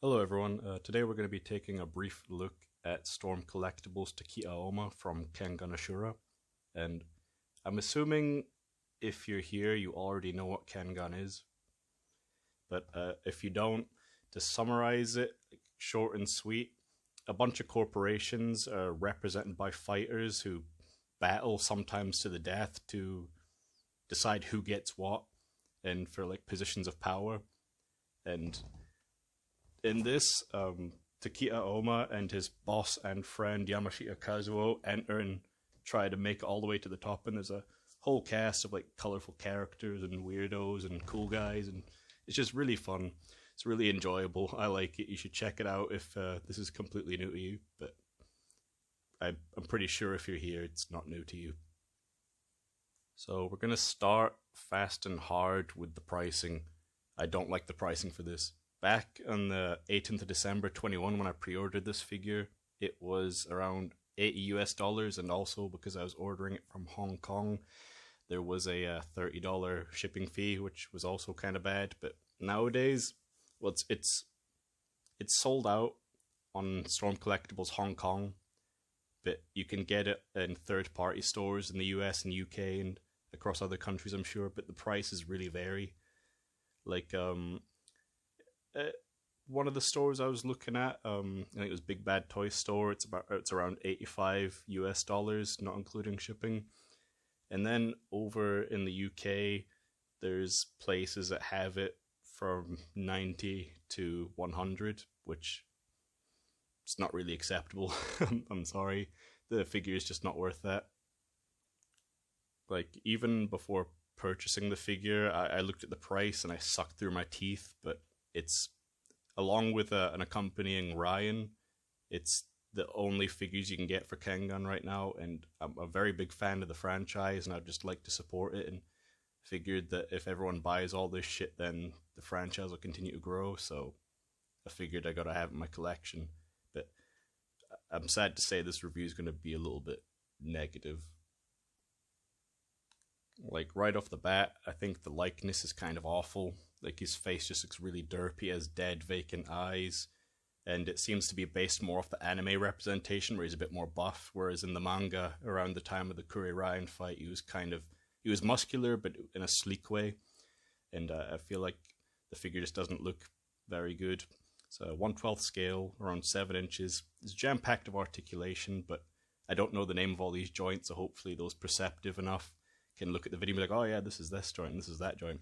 Hello everyone, today we're going to be taking a brief look at Storm Collectibles Tokita Ohma from Kengan Ashura, and I'm assuming if you're here you already know what Kengan is, but if you don't, to summarize it short and sweet, a bunch of corporations are represented by fighters who battle sometimes to the death to decide who gets what and for like positions of power. And in this, Tokita Ohma and his boss and friend Yamashita Kazuo enter and try to make it all the way to the top, and there's a whole cast of like colorful characters and weirdos and cool guys, and it's just really fun. It's really enjoyable. I like it. You should check it out if this is completely new to you, but I'm pretty sure if you're here it's not new to you. So we're gonna start fast and hard with the pricing. I don't like the pricing for this. Back on the 18th of December 21, when I pre-ordered this figure, it was around $80 US, and also because I was ordering it from Hong Kong, there was a $30 shipping fee, which was also kind of bad. But nowadays, well, it's sold out on Storm Collectibles Hong Kong, but you can get it in third-party stores in the US and UK and across other countries, I'm sure. But the prices really vary. Like one of the stores I was looking at, I think it was Big Bad Toy Store. It's around $85 US, not including shipping. And then over in the UK, there's places that have it from 90 to 100, which is not really acceptable. I'm sorry, the figure is just not worth that. Like, even before purchasing the figure, I looked at the price and I sucked through my teeth, but it's, along with an accompanying Ryan, it's the only figures you can get for Kengan right now, and I'm a very big fan of the franchise, and I'd just like to support it, and figured that if everyone buys all this shit, then the franchise will continue to grow, so I figured I gotta have it in my collection. But I'm sad to say this review is going to be a little bit negative. Like, right off the bat, I think the likeness is kind of awful. Like, his face just looks really derpy, he has dead, vacant eyes, and it seems to be based more off the anime representation, where he's a bit more buff, whereas in the manga, around the time of the Kure Ryan fight, he was muscular, but in a sleek way, and I feel like the figure just doesn't look very good. So 1/12 scale, around 7 inches. It's jam-packed of articulation, but I don't know the name of all these joints, so hopefully those perceptive enough can look at the video and be like, oh yeah, this is this joint, and this is that joint.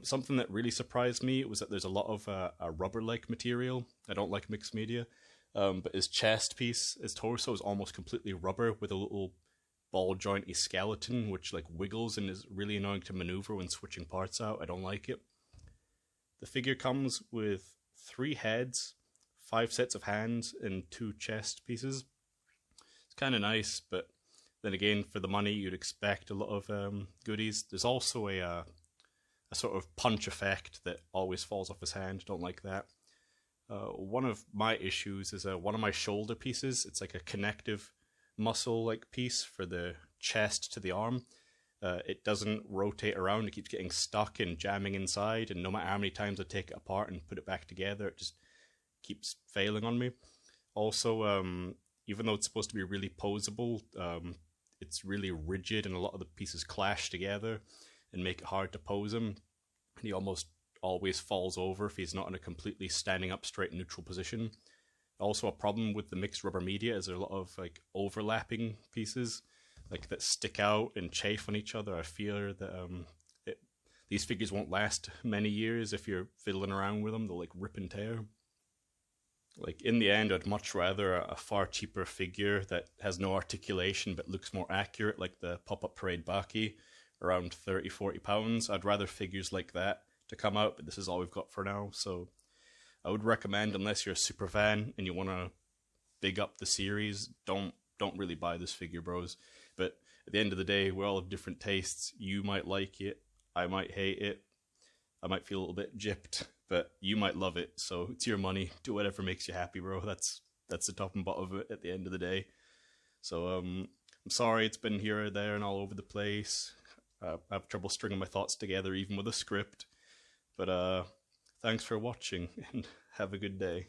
Something that really surprised me was that there's a lot of a rubber-like material. I don't like mixed media, but his chest piece, his torso is almost completely rubber with a little ball jointy skeleton, which like wiggles and is really annoying to maneuver when switching parts out. I don't like it. The figure comes with 3 heads, 5 sets of hands, and 2 chest pieces. It's kind of nice, but then again, for the money, you'd expect a lot of goodies. There's also a sort of punch effect that always falls off his hand. Don't like that. One of my issues is one of my shoulder pieces. It's like a connective muscle-like piece for the chest to the arm. It doesn't rotate around. It keeps getting stuck and jamming inside, and no matter how many times I take it apart and put it back together, it just keeps failing on me. Also, even though it's supposed to be really poseable, it's really rigid, and a lot of the pieces clash together and make it hard to pose him. And he almost always falls over if he's not in a completely standing up straight neutral position. Also, a problem with the mixed rubber media is there are a lot of like overlapping pieces like that stick out and chafe on each other. I fear that these figures won't last many years if you're fiddling around with them. They'll like rip and tear. Like, in the end, I'd much rather a far cheaper figure that has no articulation but looks more accurate, like the Pop-Up Parade Baki, around £30-40. I'd rather figures like that to come out, but this is all we've got for now. So I would recommend, unless you're a super fan and you want to big up the series, don't really buy this figure, bros. But at the end of the day, we all have different tastes. You might like it, I might hate it, I might feel a little bit gypped, but you might love it, so it's your money. Do whatever makes you happy, bro. That's the top and bottom of it at the end of the day. So I'm sorry it's been here or there and all over the place. I have trouble stringing my thoughts together even with a script. But thanks for watching, and have a good day.